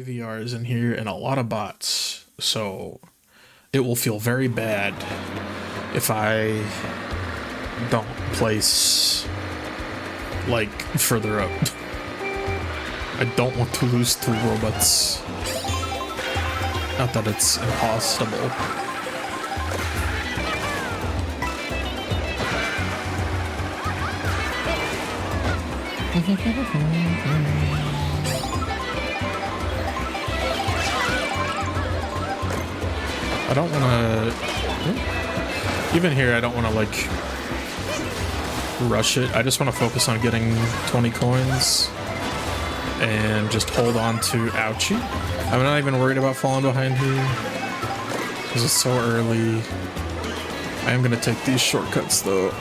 IVRs in here and a lot of bots, so it will feel very bad if I don't place, like, further up. I don't want to lose 2 robots. Not that it's impossible. I don't want to... Even here, I don't want to, like, rush it. I just want to focus on getting 20 coins and just hold on to ouchie. I'm not even worried about falling behind here because it's so early. I am going to take these shortcuts, though.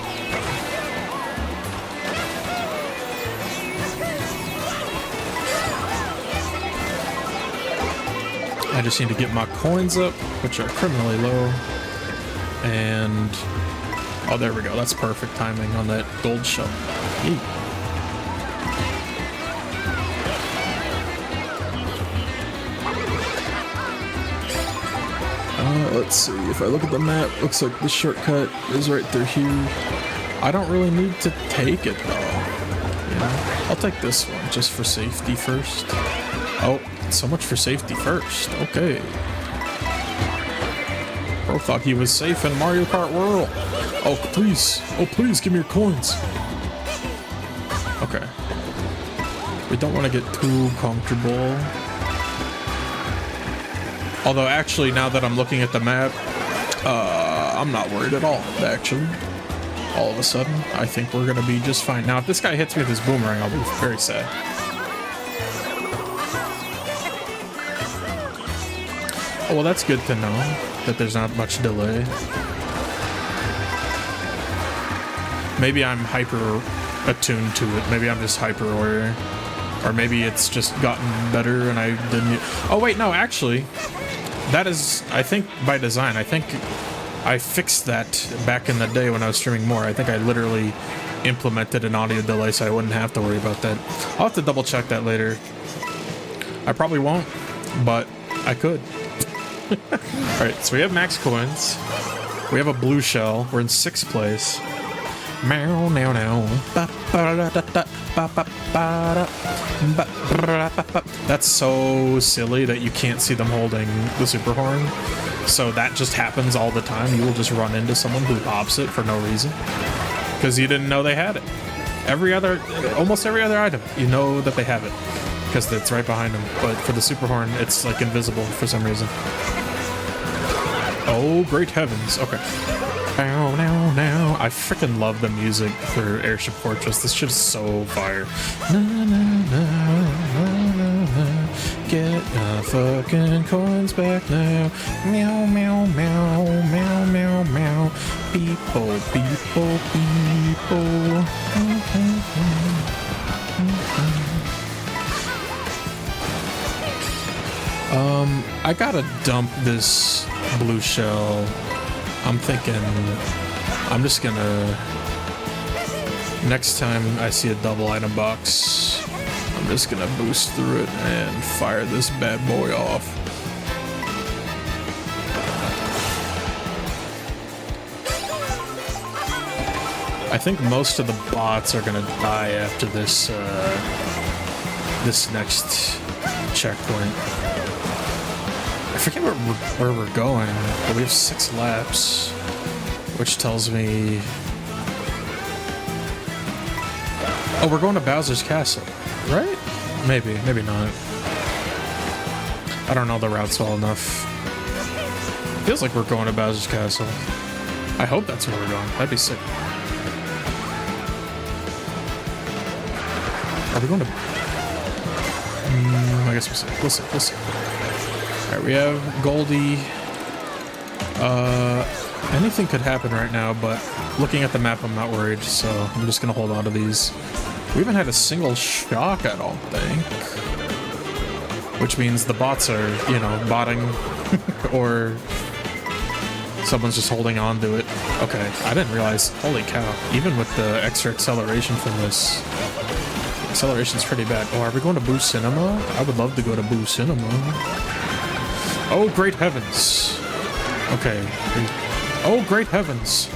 I just need to get my coins up, which are criminally low. And... oh, there we go. That's perfect timing on that gold shell. Eee. Let's see. If I look at the map, looks like the shortcut is right through here. I don't really need to take it, though. You know? I'll take this one just for safety first. Oh, so much for safety first. Okay. Bro thought he was safe in Mario Kart World. Oh, please. Oh, please, give me your coins. Okay. We don't want to get too comfortable. Although, actually, now that I'm looking at the map, I'm not worried at all, actually. All of a sudden, I think we're going to be just fine. Now, if this guy hits me with his boomerang, I'll be very sad. Oh, well, that's good to know that there's not much delay. Maybe I'm hyper attuned to it. Maybe I'm just hyper aware. Or maybe it's just gotten better and I didn't... oh, wait, no, actually, that is, I think, by design. I think I fixed that back in the day when I was streaming more. I think I literally implemented an audio delay so I wouldn't have to worry about that. I'll have to double check that later. I probably won't, but I could. Alright, so we have max coins. We have a blue shell. We're in 6th place. Meow, meow, meow. That's so silly that you can't see them holding the super horn. So that just happens all the time. You will just run into someone who pops it for no reason. Because you didn't know they had it. Almost every other item, you know that they have it. Because it's right behind them. But for the super horn, it's like invisible for some reason. Oh, great heavens. Okay. Now, now, now. I freaking love the music for Airship Fortress. This shit is so fire. Na, na, na, na, na, na. Get the fucking coins back now. Meow, meow, meow, meow, meow, meow. Beepo, beepo, beepo. I gotta dump this blue shell. I'm thinking I'm just gonna, next time I see a double item box, I'm just gonna boost through it and fire this bad boy off. I think most of the bots are gonna die after this this next checkpoint. I forget where we're going, but we have 6 laps, which tells me... oh, we're going to Bowser's Castle, right? Maybe, maybe not. I don't know the routes well enough. Feels like we're going to Bowser's Castle. I hope that's where we're going. That'd be sick. Are we going to... I guess we'll see. We'll see. Alright, we have Goldie. Anything could happen right now, but looking at the map, I'm not worried, so I'm just gonna hold on to these. We haven't had a single shock, I don't think. Which means the bots are, you know, botting, or someone's just holding on to it. Okay, I didn't realize, holy cow, even with the extra acceleration from this Acceleration's pretty bad. Oh, are we going to Boo Cinema? I would love to go to Boo Cinema. Oh, great heavens. Okay. Oh, great heavens.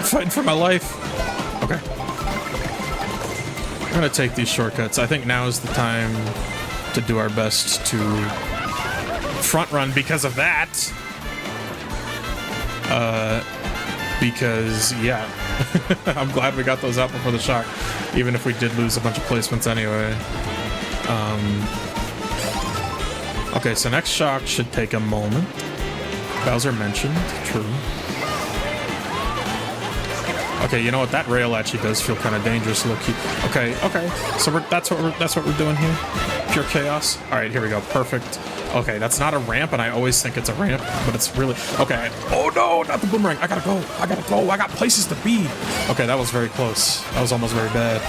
Fighting for my life. Okay. I'm gonna take these shortcuts. I think now is the time to do our best to front run because of that. Because, yeah. I'm glad we got those out before the shock, even if we did lose a bunch of placements anyway. Okay, so next shock should take a moment. Bowser mentioned, true. Okay, you know what? That rail actually does feel kind of dangerous, low-key. Okay, okay. So that's what we're doing here. Pure chaos. All right, here we go. Perfect. Okay, that's not a ramp, and I always think it's a ramp, but it's really okay. Oh no, not the boomerang! I gotta go. I gotta go. I got places to be. Okay, that was very close. That was almost very bad.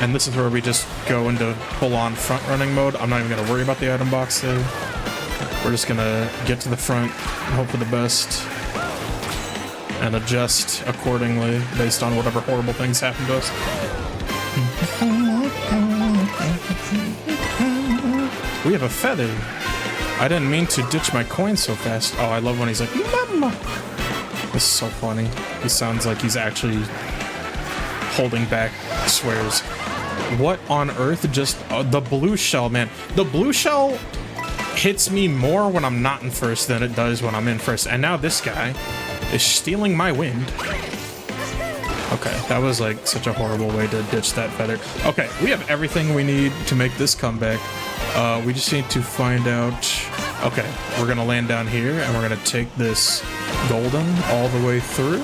And this is where we just go into full-on front-running mode. I'm not even gonna worry about the item box though. We're just gonna get to the front and hope for the best. And adjust accordingly based on whatever horrible things happen to us. We have a feather. I didn't mean to ditch my coin so fast. Oh, I love when he's like, Mama. This is so funny. He sounds like he's actually holding back swears. What on earth just... the blue shell, man. The blue shell hits me more when I'm not in first than it does when I'm in first. And now this guy is stealing my wind. Okay, that was like such a horrible way to ditch that feather. Okay, we have everything we need to make this comeback. We just need to find out... Okay, we're gonna land down here and we're gonna take this golden all the way through.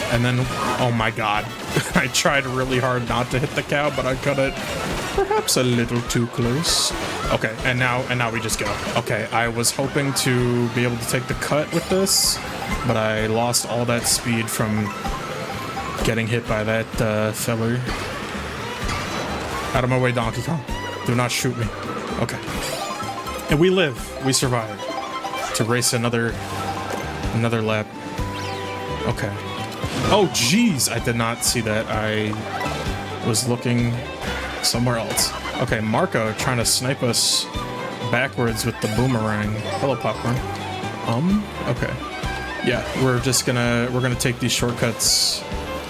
And then, oh my god, I tried really hard not to hit the cow, but I got it perhaps a little too close. Okay, and now we just go. Okay, I was hoping to be able to take the cut with this, but I lost all that speed from getting hit by that feller. Out of my way, Donkey Kong. Do not shoot me. Okay. And we live. We survive. To race another lap. Okay. Oh, jeez! I did not see that. I was looking somewhere else. Okay, Marco trying to snipe us backwards with the boomerang. Hello, popcorn. Okay. Yeah, we're gonna take these shortcuts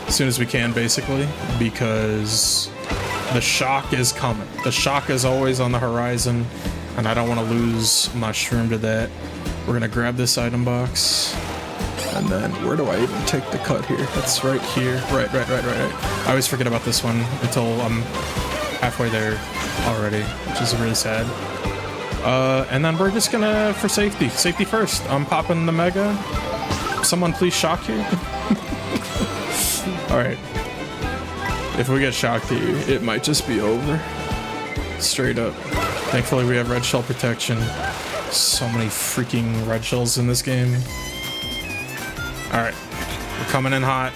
as soon as we can, basically, because the shock is coming. The shock is always on the horizon, and I don't want to lose Mushroom to that. We're gonna grab this item box. And then, where do I even take the cut here? That's right here. Right. I always forget about this one until I'm halfway there already, which is really sad. And then we're just gonna, for safety. Safety first. I'm popping the Mega. Someone please shock here. Alright. If we get shocked here, it might just be over. Straight up. Thankfully we have red shell protection. So many freaking red shells in this game. Alright, we're coming in hot.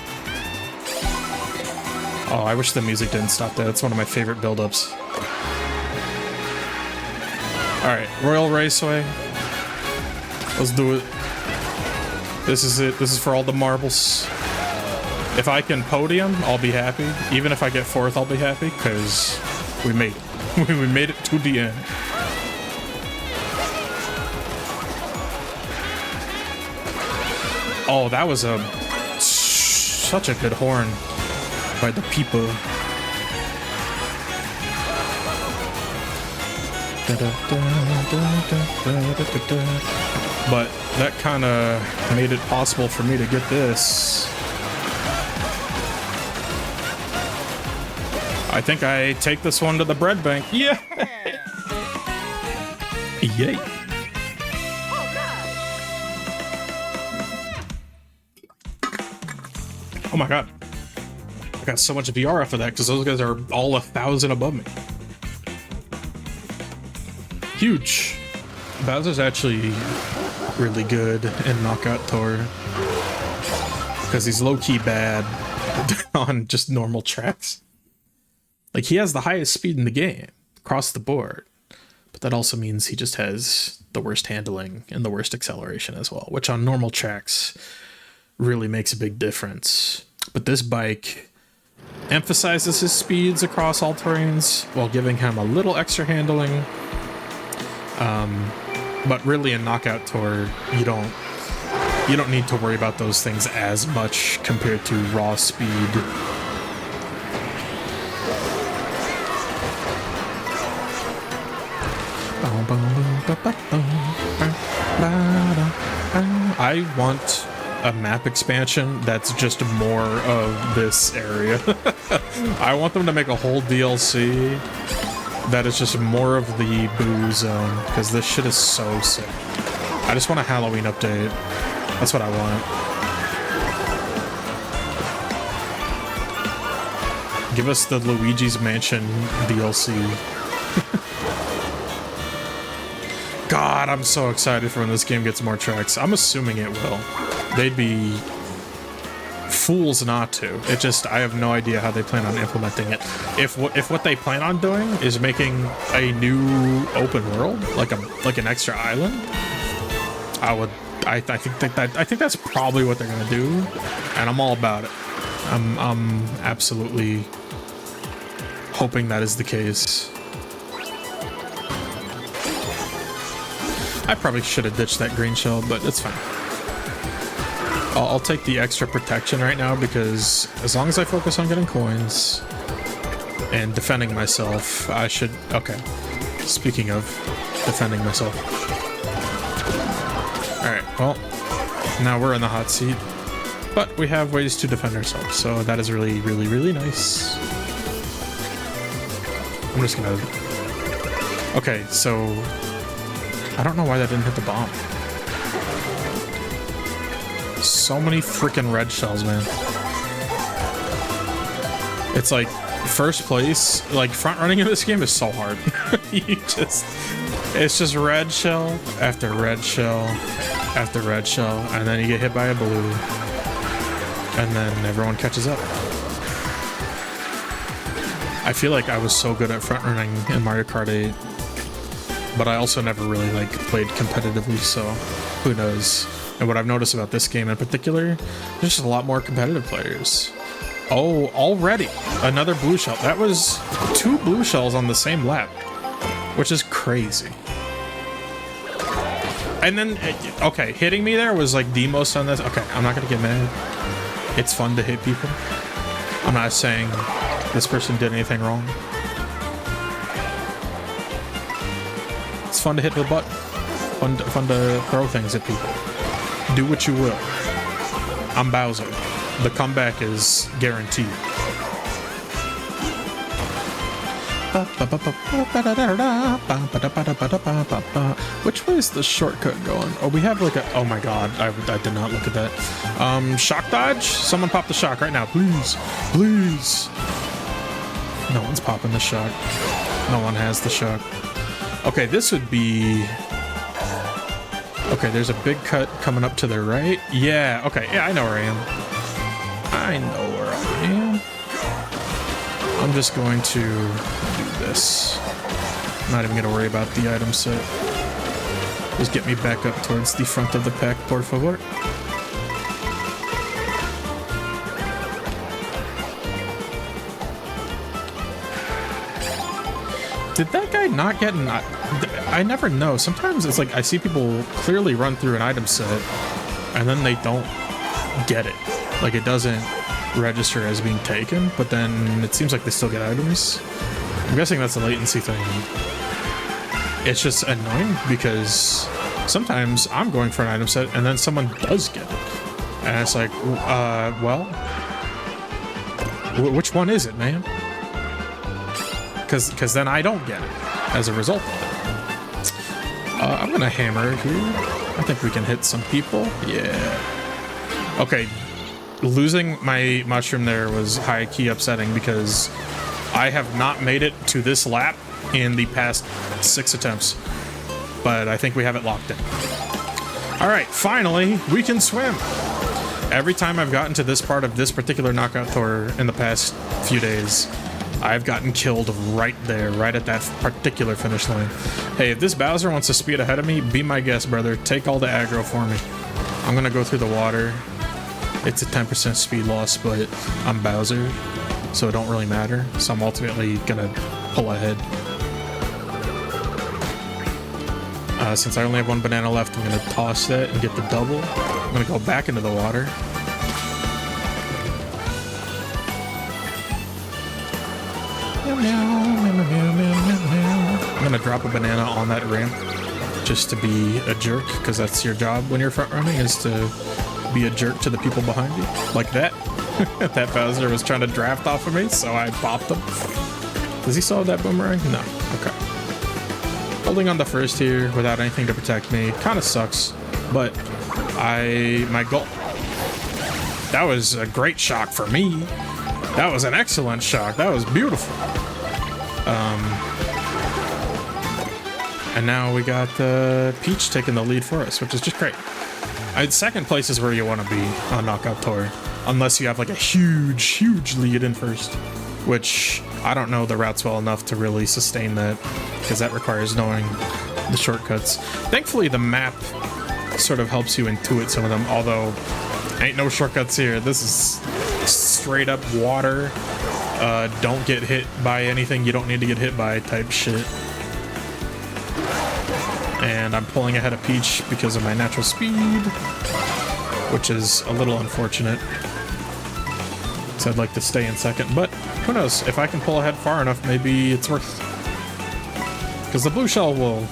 Oh, I wish the music didn't stop there. That's one of my favorite build-ups. Alright, Royal Raceway. Let's do it. This is it. This is for all the marbles. If I can podium, I'll be happy. Even if I get fourth, I'll be happy, because we made it. We made it to the end. Oh, that was such a good horn by the people. But that kind of made it possible for me to get this. I think I take this one to the bread bank. Yeah! Yay! Oh my god. I got so much VR after that because those guys are all 1,000 above me. Huge. Bowser's actually really good in Knockout Tour because he's low-key bad on just normal tracks. Like, he has the highest speed in the game across the board, But that also means he just has the worst handling and the worst acceleration as well, which on normal tracks really makes a big difference. But this bike emphasizes his speeds across all terrains while giving him a little extra handling. But really in Knockout Tour, you don't need to worry about those things as much compared to raw speed. I want a map expansion that's just more of this area. I want them to make a whole DLC that is just more of the Boo Zone, because this shit is so sick. I just want a Halloween update. That's what I want. Give us the Luigi's Mansion DLC. God, I'm so excited for when this game gets more tracks. I'm assuming it will. They'd be fools not to. It just, I have no idea how they plan on implementing it. If what they plan on doing is making a new open world, like an extra island, I think that's probably what they're gonna do, and I'm all about it. I'm absolutely hoping that is the case. I probably should have ditched that green shell, but it's fine. I'll take the extra protection right now, because as long as I focus on getting coins and defending myself, I should... Okay. Speaking of defending myself. Alright, well, now we're in the hot seat, but we have ways to defend ourselves, so that is really, really, really nice. I'm just gonna... Okay, so... I don't know why that didn't hit the bomb. So many freaking red shells, man. It's like first place, like front running in this game is so hard. It's just red shell after red shell after red shell, and then you get hit by a blue, and then everyone catches up. I feel like I was so good at front running in Mario Kart 8. But I also never really, like, played competitively, so who knows. And what I've noticed about this game in particular, there's just a lot more competitive players. Oh, already another blue shell. That was 2 blue shells on the same lap, which is crazy. And then, okay, hitting me there was, like, the most on this. Okay, I'm not gonna get mad. It's fun to hit people. I'm not saying this person did anything wrong. It's fun to hit the button. Fun to throw things at people. Do what you will. I'm Bowser. The comeback is guaranteed. Which way is the shortcut going? Oh, we have like a... Oh my god, I did not look at that. Shock dodge? Someone pop the shock right now, please. Please. No one's popping the shock. No one has the shock. Okay, this would be... Okay, there's a big cut coming up to the right. Yeah, okay, yeah, I know where I am. I know where I am. I'm just going to do this. I'm not even going to worry about the item set. Just get me back up towards the front of the pack, por favor. Did that guy not get an... I never know. Sometimes it's like I see people clearly run through an item set and then they don't get it. Like it doesn't register as being taken, but then it seems like they still get items. I'm guessing that's a latency thing. It's just annoying because sometimes I'm going for an item set and then someone does get it. And it's like, well, which one is it, man? Because then I don't get it as a result of it. I'm gonna hammer here. I think we can hit some people. Yeah. Okay. Losing my mushroom there was high-key upsetting because I have not made it to this lap in the past 6 attempts. But I think we have it locked in. Alright, finally, we can swim! Every time I've gotten to this part of this particular knockout tour in the past few days, I've gotten killed right there, right at that particular finish line. Hey, if this Bowser wants to speed ahead of me, be my guest, brother. Take all the aggro for me. I'm gonna go through the water. It's a 10% speed loss, but I'm Bowser, so it don't really matter. So I'm ultimately gonna pull ahead. Since I only have one banana left, I'm gonna toss that and get the double. I'm gonna go back into the water. I'm gonna drop a banana on that ramp just to be a jerk, because that's your job when you're front running, is to be a jerk to the people behind you. Like that. That Bowser was trying to draft off of me, so I popped him. Does he still have that boomerang? No. Okay. Holding on the first here without anything to protect me kind of sucks, but my goal. That was a great shock for me. That was an excellent shock. That was beautiful. And now we got Peach taking the lead for us, which is just great. Second place is where you want to be on Knockout Tour, unless you have like a huge lead in first, which I don't know the routes well enough to really sustain that, because that requires knowing the shortcuts. Thankfully, the map sort of helps you intuit some of them, although ain't no shortcuts here. This is straight up water. Don't get hit by anything you don't need to get hit by type shit. And I'm pulling ahead of Peach because of my natural speed, which is a little unfortunate. So I'd like to stay in second, but who knows? If I can pull ahead far enough, maybe it's worth it. Because the blue shell will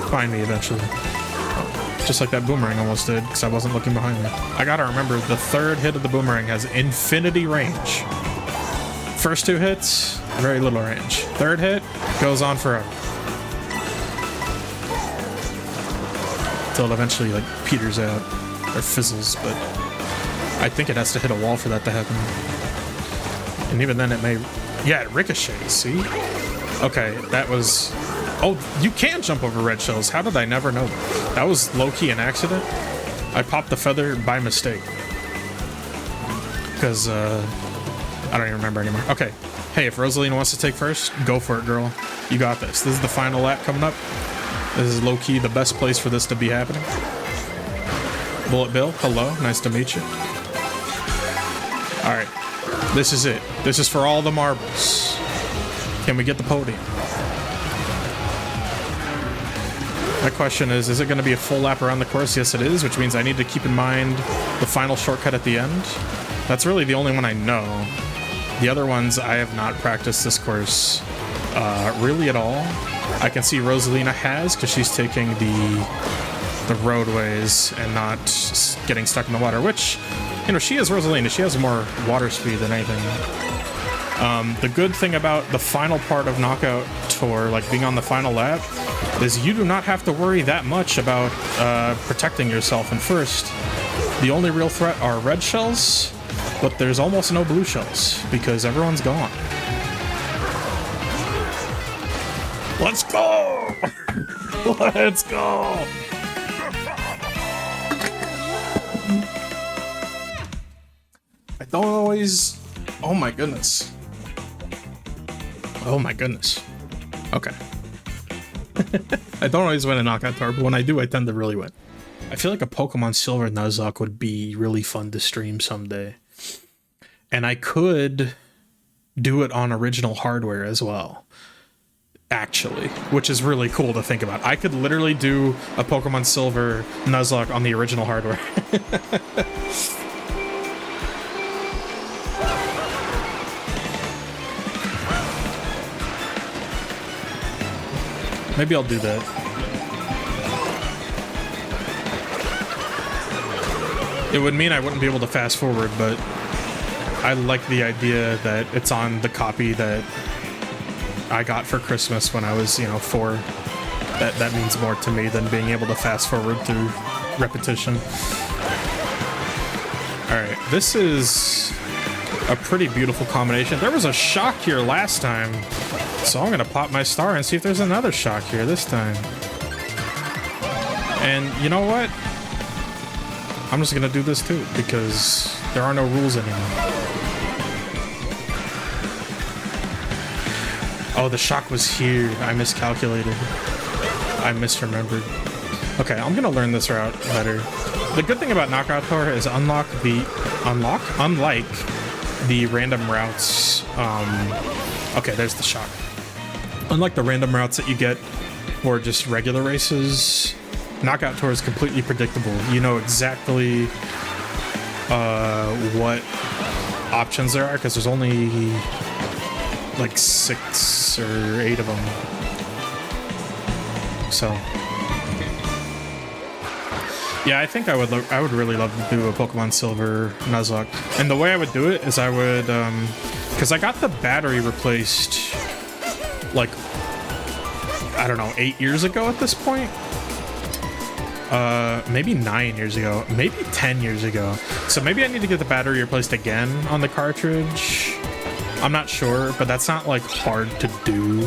find me eventually. Just like that boomerang almost did, because I wasn't looking behind me. I gotta remember, the third hit of the boomerang has infinity range. First two hits, very little range. Third hit, goes on forever. Until it eventually, like, peters out, or fizzles, but I think it has to hit a wall for that to happen. And even then it may... Yeah, it ricochets, see? Okay, that was... Oh, you can jump over red shells. How did I never know that? That was low-key an accident. I popped the feather by mistake. Because, I don't even remember anymore. Okay. Hey, if Rosalina wants to take first, go for it, girl. You got this. This is the final lap coming up. This is low-key the best place for this to be happening. Bullet Bill, hello. Nice to meet you. Alright. This is it. This is for all the marbles. Can we get the podium? My question is it going to be a full lap around the course? Yes, it is, which means I need to keep in mind the final shortcut at the end. That's really the only one I know. The other ones, I have not practiced this course really at all. I can see Rosalina has, because she's taking the roadways and not getting stuck in the water, which, you know, she is Rosalina. She has more water speed than anything. The good thing about the final part of Knockout Tour, like being on the final lap, is you do not have to worry that much about protecting yourself. And first, the only real threat are red shells, but there's almost no blue shells, because everyone's gone. Let's go! Let's go! I don't always... Oh my goodness. Oh my goodness. Okay. I don't always win a Knockout Tour, but when I do, I tend to really win. I feel like a Pokemon Silver Nuzlocke would be really fun to stream someday. And I could do it on original hardware as well. Actually, which is really cool to think about. I could literally do a Pokemon Silver Nuzlocke on the original hardware. Maybe I'll do that. It would mean I wouldn't be able to fast forward, but I like the idea that it's on the copy that I got for Christmas when I was, 4. That means more to me than being able to fast forward through repetition. Alright, this is a pretty beautiful combination. There was a shock here last time, so I'm gonna pop my star and see if there's another shock here this time. And you know what? I'm just gonna do this too, because there are no rules anymore. Oh, the shock was here. I miscalculated. I misremembered. Okay, I'm gonna learn this route better. The good thing about Knockout Tour is unlike the random routes. Okay, there's the shock. Unlike the random routes that you get for just regular races, Knockout Tour is completely predictable. You know exactly what options there are because there's only like 6 or 8 of them. So yeah, I think I would really love to do a Pokemon Silver Nuzlocke. And the way I would do it is I would because I got the battery replaced like I don't know 8 years ago at this point. Maybe 9 years ago, maybe 10 years ago. So maybe I need to get the battery replaced again on the cartridge. I'm not sure, but that's not like hard to do.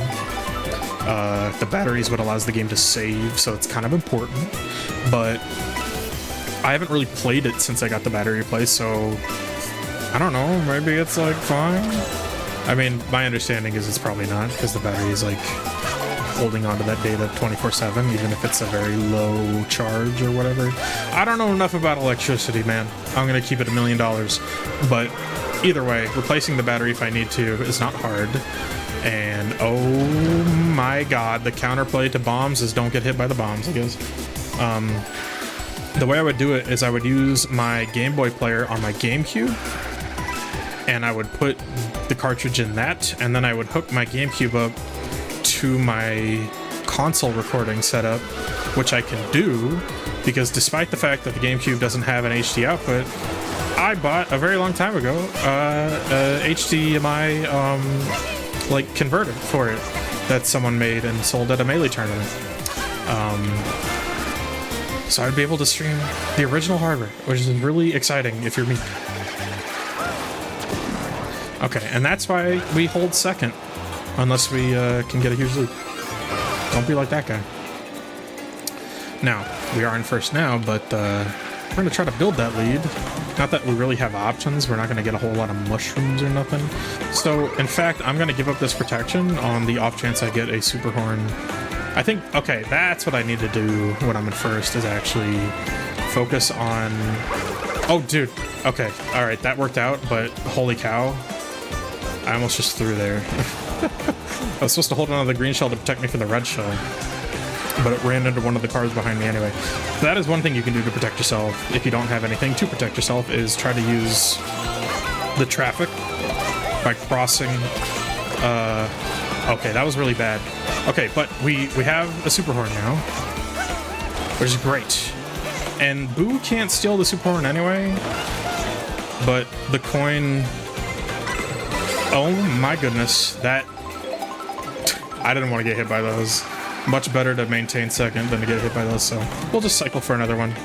The battery is what allows the game to save, so it's kind of important. But I haven't really played it since I got the battery replaced, so I don't know, maybe it's like fine. I mean, my understanding is it's probably not, because the battery is like holding on to that data 24/7, even if it's a very low charge or whatever. I don't know enough about electricity, man. I'm gonna keep it $1 million. But either way, replacing the battery if I need to is not hard. And oh my god, the counterplay to bombs is don't get hit by the bombs, I guess. The way I would do it is I would use my Game Boy player on my GameCube, and I would put the cartridge in that, and then I would hook my GameCube up to my console recording setup, which I can do because despite the fact that the GameCube doesn't have an HD output, I bought a very long time ago a HDMI like converter for it that someone made and sold at a Melee tournament. So I'd be able to stream the original hardware, which is really exciting if you're me. Okay, and that's why we hold second. Unless we can get a huge lead. Don't be like that guy. Now, we are in first now, but we're going to try to build that lead. Not that we really have options. We're not going to get a whole lot of mushrooms or nothing. So, in fact, I'm going to give up this protection on the off chance I get a super horn. I think, okay, that's what I need to do when I'm in first, is actually focus on... Oh, dude. Okay, alright, that worked out, but holy cow. I almost just threw there. I was supposed to hold on to the green shell to protect me from the red shell, but it ran into one of the cars behind me anyway. So that is one thing you can do to protect yourself if you don't have anything to protect yourself, is try to use the traffic by crossing. Okay, that was really bad. Okay, but we have a super horn now, which is great. And Boo can't steal the super horn anyway, but the coin... Oh my goodness, that... I didn't want to get hit by those. Much better to maintain second than to get hit by those, so we'll just cycle for another one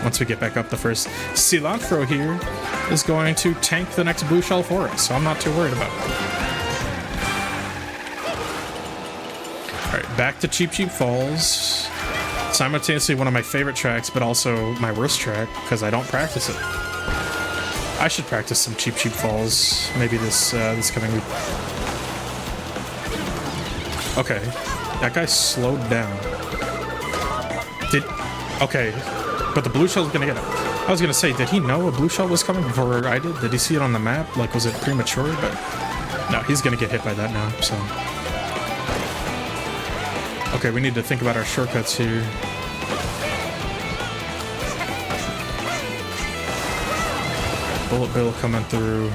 once we get back up the first. Cilantro here is going to tank the next blue shell for us, so I'm not too worried about it. Alright, back to Cheap Cheap Falls. Simultaneously one of my favorite tracks, but also my worst track, because I don't practice it. I should practice some Cheap Cheap Falls, maybe this coming week. Okay, that guy slowed down. Okay, but the blue shell's gonna get him. I was gonna say, did he know a blue shell was coming before I did? Did he see it on the map? Like, was it premature? But no, he's gonna get hit by that now, so. Okay, we need to think about our shortcuts here. Bullet Bill coming through.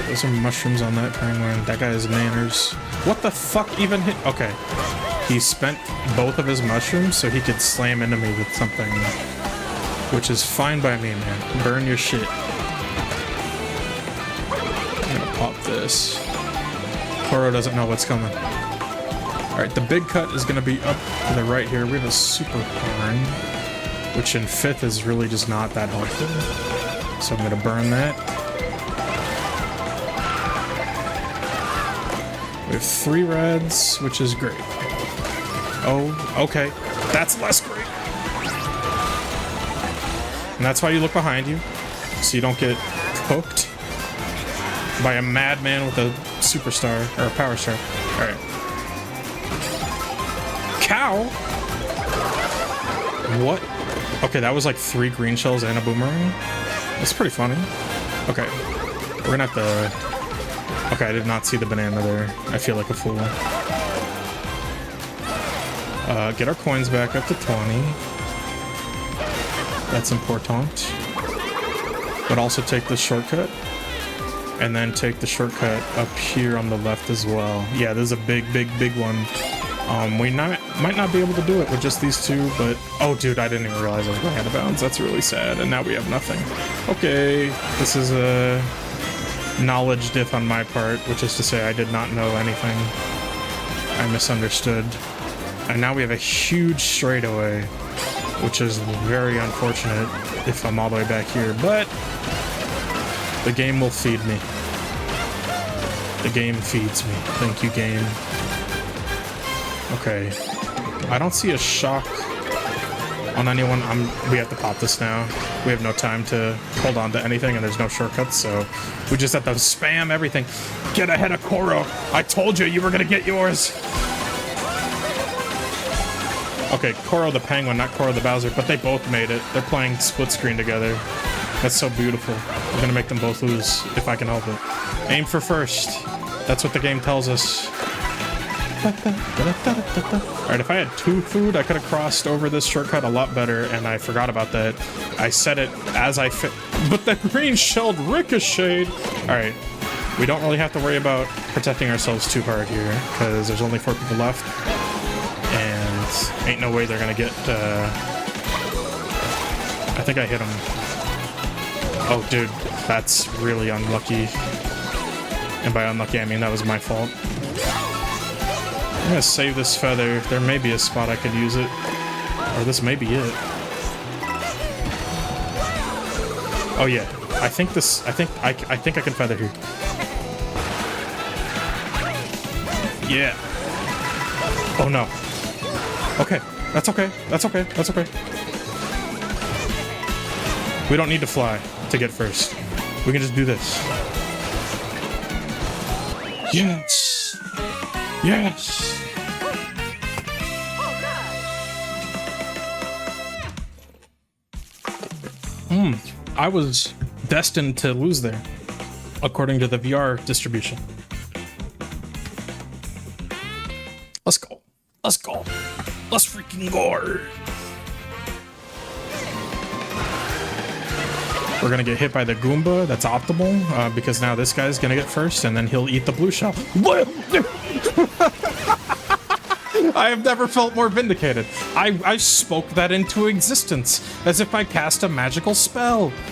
Those are mushrooms on that penguin. That guy has manners. What the fuck even hit? Okay. He spent both of his mushrooms so he could slam into me with something. Which is fine by me, man. Burn your shit. I'm gonna pop this. Toro doesn't know what's coming. Alright, the big cut is gonna be up to the right here. We have a super horn, which in fifth is really just not that helpful. So I'm gonna burn that. We have 3 reds, which is great. Oh, okay. That's less great. And that's why you look behind you, so you don't get cooked. by a madman with a superstar or a power star. All right. Cow. What? Okay, that was like 3 green shells and a boomerang. That's pretty funny. Okay, we're gonna have to. Okay, I did not see the banana there. I feel like a fool. Get our coins back up to 20. That's important. But also take the shortcut. And then take the shortcut up here on the left as well. Yeah, there's a big one. We might not be able to do it with just these 2, but... Oh, dude, I didn't even realize I was going out of bounds. That's really sad, and now we have nothing. Okay, this is a knowledge diff on my part, which is to say I did not know anything. I misunderstood. And now we have a huge straightaway, which is very unfortunate if I'm all the way back here, but the game will feed me. The game feeds me. Thank you, game. Okay. I don't see a shock on anyone. We have to pop this now. We have no time to hold on to anything, and there's no shortcuts, so we just have to spam everything. Get ahead of Koro. I told you were gonna get yours. Okay, Koro the Penguin, not Koro the Bowser, but they both made it. They're playing split screen together. That's so beautiful. I'm gonna make them both lose if I can help it. Aim for first. That's what the game tells us. Alright, if I had 2 food, I could have crossed over this shortcut a lot better, and I forgot about that. I said it as I fit. But the green shelled ricocheted! Alright, we don't really have to worry about protecting ourselves too hard here, because there's only 4 people left. And ain't no way they're gonna get, I think I hit him. Oh, dude, that's really unlucky. And by unlucky, I mean that was my fault. I'm gonna save this feather. There may be a spot I could use it. Or this may be it. Oh yeah. I think I can feather here. Yeah. Oh no. Okay. That's okay. That's okay. That's okay. We don't need to fly to get first. We can just do this. Yes! Yes! I was destined to lose there, according to the VR distribution. Let's go. Let's go. Let's freaking go. We're gonna get hit by the Goomba. That's optimal, because now this guy's gonna get first, and then he'll eat the blue shell. I have never felt more vindicated. I spoke that into existence, as if I cast a magical spell.